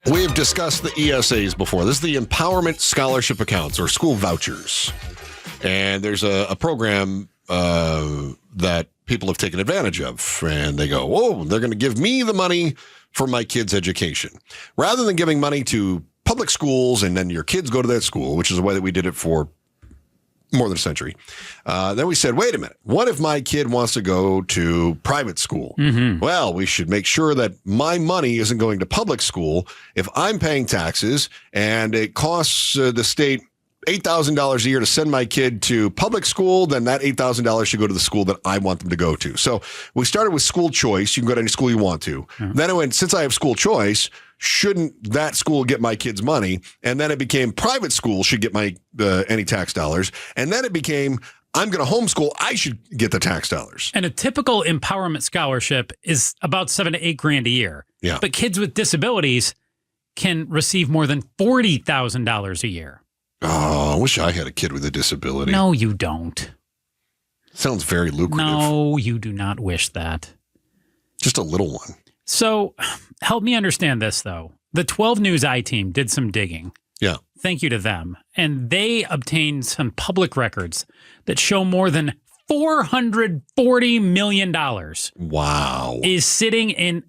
We have discussed the ESAs before. This is the Empowerment Scholarship Accounts, or school vouchers. And there's a program that people have taken advantage of. And they go, whoa, they're going to give me the money for my kid's education. Rather than giving money to public schools and then your kids go to that school, which is the way that we did it for more than a century. Then we said, wait a minute, what if my kid wants to go to private school? Well, we should make sure that my money isn't going to public school. If I'm paying taxes and it costs the state $8,000 a year to send my kid to public school, then that $8,000 should go to the school that I want them to go to. So we started with school choice. You can go to any school you want to. Then it went, since I have school choice, shouldn't that school get my kids' money? And then it became private school should get my any tax dollars. And then it became, I'm going to homeschool, I should get the tax dollars. And a typical empowerment scholarship is about $7,000 to $8,000 a year. Yeah. But kids with disabilities can receive more than $40,000 a year. Oh, I wish I had a kid with a disability. No, you don't. Sounds very lucrative. No, you do not wish that. Just a little one. So help me understand this, though. The 12 News I-Team did some digging. Yeah. Thank you to them. And they obtained some public records that show more than $440 million. Wow. Is sitting in,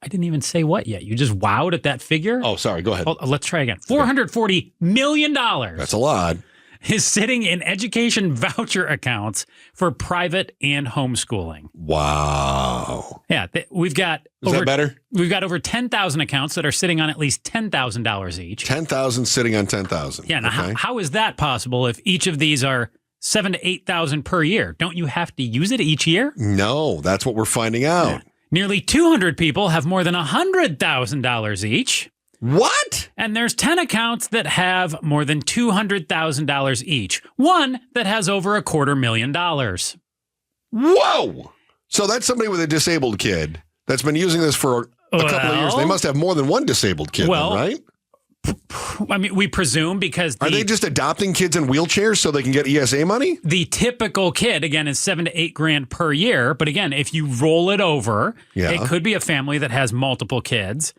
I didn't even say what yet. You just wowed at that figure? Oh, sorry. Go ahead. Oh, let's try again. $440 million. That's a lot. Is sitting in education voucher accounts for private and homeschooling. Wow. Yeah, we've got Is that better? We've got over 10,000 accounts that are sitting on at least $10,000 each. 10,000 sitting on 10,000. Yeah, now okay. how is that possible if each of these are 7,000 to 8,000 per year? Don't you have to use it each year? No, that's what we're finding out. Yeah. Nearly 200 people have more than $100,000 each. What? And there's 10 accounts that have more than $200,000 each. One that has over $250,000. Whoa! So that's somebody with a disabled kid that's been using this for a couple of years. They must have more than one disabled kid, then, right? I mean, we presume because... Are they just adopting kids in wheelchairs so they can get ESA money? The typical kid, again, is $7,000 to $8,000 per year. But again, if you roll it over, it could be a family that has multiple kids.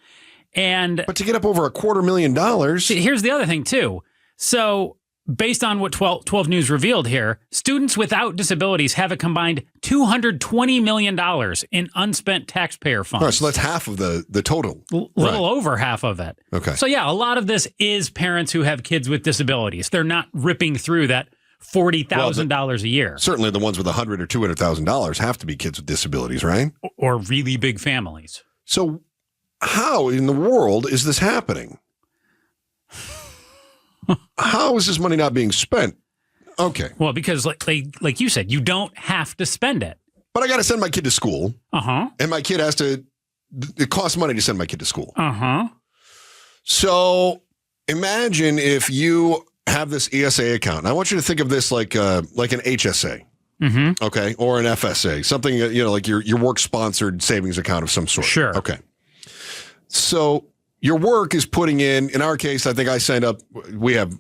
But to get up over $250,000... Here's the other thing, too. So based on what 12 News revealed here, students without disabilities have a combined $220 million in unspent taxpayer funds. All right, so that's half of the total. Little over half of it. Okay. So yeah, a lot of this is parents who have kids with disabilities. They're not ripping through that $40,000 a year. Certainly the ones with $100,000 or $200,000 have to be kids with disabilities, right? Or really big families. So how in the world is this happening? How is this money not being spent? Okay. Well, because like you said, you don't have to spend it. But I got to send my kid to school. Uh-huh. And my kid has to, it costs money to send my kid to school. Uh-huh. So imagine if you have this ESA account. And I want you to think of this like an HSA. Mm-hmm. Okay. Or an FSA, something, like your work sponsored savings account of some sort. Sure. Okay. So your work is putting in our case, I think I signed up. We had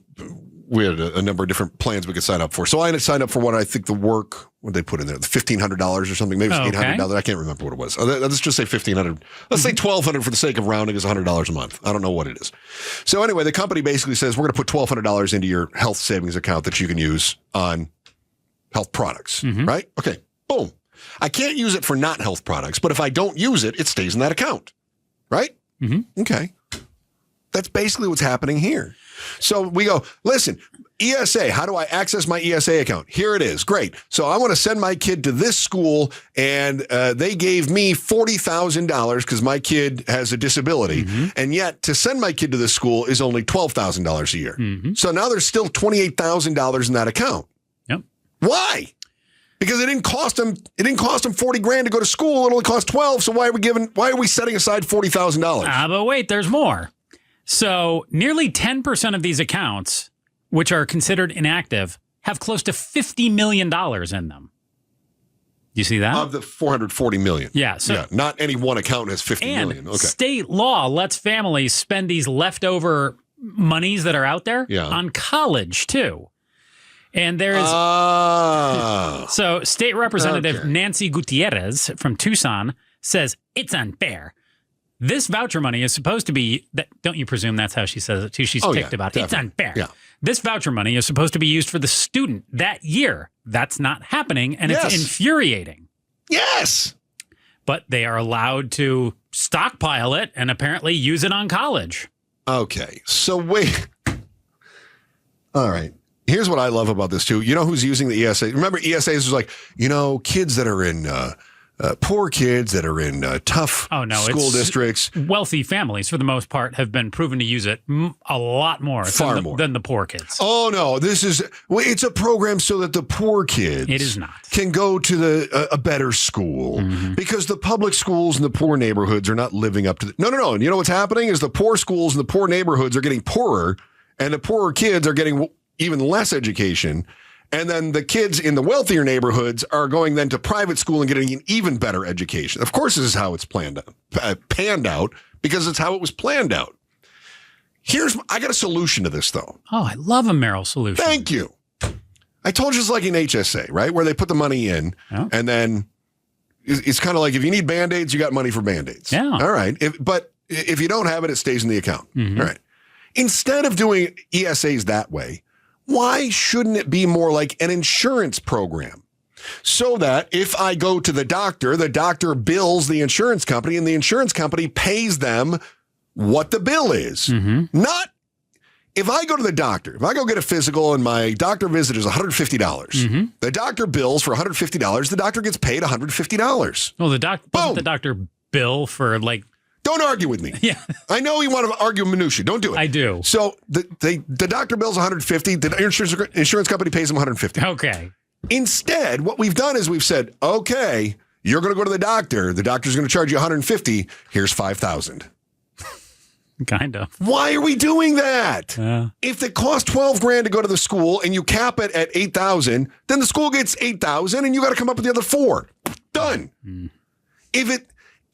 a number of different plans we could sign up for. So I signed up for what I think the work, what they put in there, the $1,500 or something, maybe it's $800. I can't remember what it was. Let's just say $1,500. Let's say $1,200 for the sake of rounding is $100 a month. I don't know what it is. So anyway, the company basically says we're going to put $1,200 into your health savings account that you can use on health products, right? Okay, boom. I can't use it for not health products, but if I don't use it, it stays in that account, right? Mm-hmm. Okay. That's basically what's happening here. So we go, listen, ESA, how do I access my ESA account? Here it is. Great. So I want to send my kid to this school, and they gave me $40,000 because my kid has a disability. Mm-hmm. And yet to send my kid to this school is only $12,000 a year. Mm-hmm. So now there's still $28,000 in that account. Yep. Why? Because it didn't cost him $40,000 to go to school. It only cost $12,000. So why are we setting aside $40,000? But wait, there's more. So nearly 10% of these accounts, which are considered inactive, have close to $50 million in them. Do you see that? Of the $440 million. Yeah. So not any one account has $50 million. Okay. State law lets families spend these leftover monies that are out there on college too. And there is so State Representative Nancy Gutierrez from Tucson says it's unfair. This voucher money is supposed to be, don't you presume that's how she says it too? She's ticked about it. It's unfair. Yeah. This voucher money is supposed to be used for the student that year. That's not happening, and it's infuriating. Yes. But they are allowed to stockpile it and apparently use it on college. Okay. So wait. All right. Here's what I love about this, too. You know who's using the ESA? Remember, ESAs was like, kids that are in poor kids that are in tough school districts. Wealthy families, for the most part, have been proven to use it a lot more than the poor kids. Oh, no. It's a program so that the poor kids can go to a better school because the public schools in the poor neighborhoods are not living up to the... No. And you know what's happening is the poor schools in the poor neighborhoods are getting poorer, and the poorer kids are getting even less education. And then the kids in the wealthier neighborhoods are going then to private school and getting an even better education. Of course, this is how it's panned out because it's how it was planned out. I got a solution to this, though. Oh, I love a Merrill solution. Thank you. I told you it's like an HSA, right? Where they put the money in and then it's kind of like if you need Band-Aids, you got money for Band-Aids. Yeah. All right. But if you don't have it, it stays in the account. All right. Instead of doing ESAs that way, why shouldn't it be more like an insurance program? So that if I go to the doctor bills the insurance company and the insurance company pays them what the bill is. Not if I go to the doctor, if I go get a physical and my doctor visit is $150, the doctor bills for $150, the doctor gets paid $150. Well, wasn't the doctor bill for like... Don't argue with me. Yeah. I know you want to argue minutia. Don't do it. I do. So the doctor bills $150. The insurance company pays them $150. Okay. Instead, what we've done is we've said, okay, you're going to go to the doctor. The doctor's going to charge you $150. Here's $5,000. Kind of. Why are we doing that? If it costs $12,000 to go to the school and you cap it at $8,000, then the school gets $8,000 and you got to come up with the other $4,000. Done.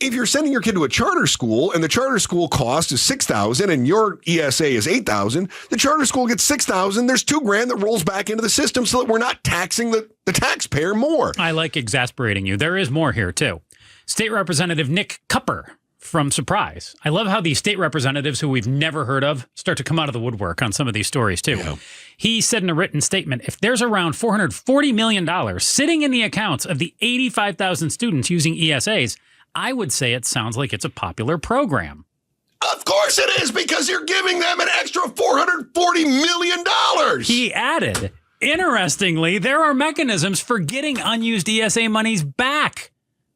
If you're sending your kid to a charter school and the charter school cost is $6,000 and your ESA is $8,000, the charter school gets $6,000. There's $2,000 that rolls back into the system so that we're not taxing the taxpayer more. I like exasperating you. There is more here, too. State Representative Nick Cupper from Surprise. I love how these state representatives who we've never heard of start to come out of the woodwork on some of these stories, too. Yeah. He said in a written statement, if there's around $440 million sitting in the accounts of the 85,000 students using ESAs, I would say it sounds like it's a popular program. Of course it is, because you're giving them an extra $440 million. He added, interestingly, there are mechanisms for getting unused ESA monies back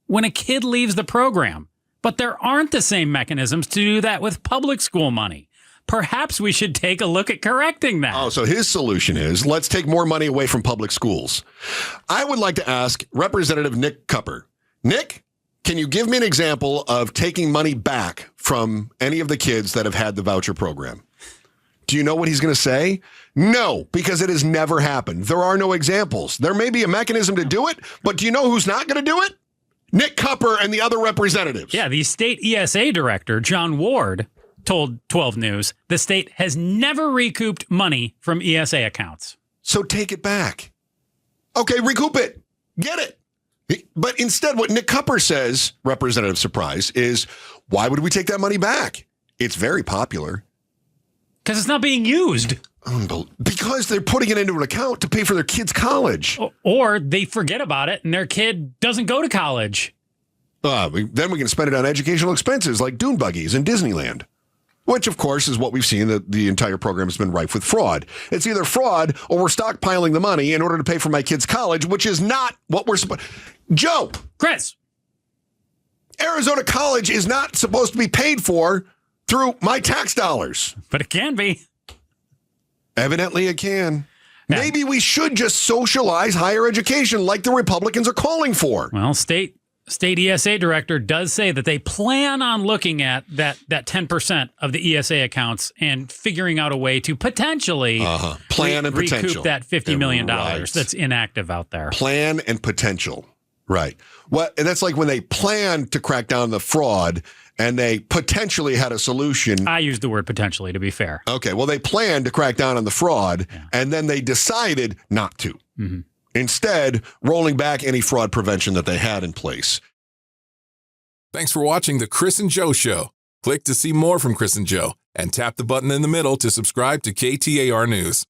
when a kid leaves the program. But there aren't the same mechanisms to do that with public school money. Perhaps we should take a look at correcting that. Oh, so his solution is let's take more money away from public schools. I would like to ask Representative Nick Cupper. Nick, can you give me an example of taking money back from any of the kids that have had the voucher program? Do you know what he's going to say? No, because it has never happened. There are no examples. There may be a mechanism to do it, but do you know who's not going to do it? Nick Cupper and the other representatives. Yeah, the state ESA director, John Ward, told 12 News the state has never recouped money from ESA accounts. So take it back. Okay, recoup it. Get it. But instead, what Nick Cupper says, Representative Surprise, is why would we take that money back? It's very popular. Because it's not being used. Because they're putting it into an account to pay for their kid's college. Or they forget about it and their kid doesn't go to college. Then we can spend it on educational expenses like dune buggies and Disneyland. Which, of course, is what we've seen, that the entire program has been rife with fraud. It's either fraud or we're stockpiling the money in order to pay for my kid's college, which is not what we're supposed... Joe! Chris! Arizona College is not supposed to be paid for through my tax dollars. But it can be. Evidently it can. Yeah. Maybe we should just socialize higher education like the Republicans are calling for. Well, State ESA director does say that they plan on looking at that 10% of the ESA accounts and figuring out a way to potentially recoup that $50 million that's inactive out there. Plan and potential. Right. Well, and that's like when they planned to crack down the fraud and they potentially had a solution. I used the word potentially, to be fair. Okay. Well, they planned to crack down on the fraud and then they decided not to. Mm-hmm. Instead, rolling back any fraud prevention that they had in place. Thanks for watching The Chris and Joe Show. Click to see more from Chris and Joe, and tap the button in the middle to subscribe to KTAR News.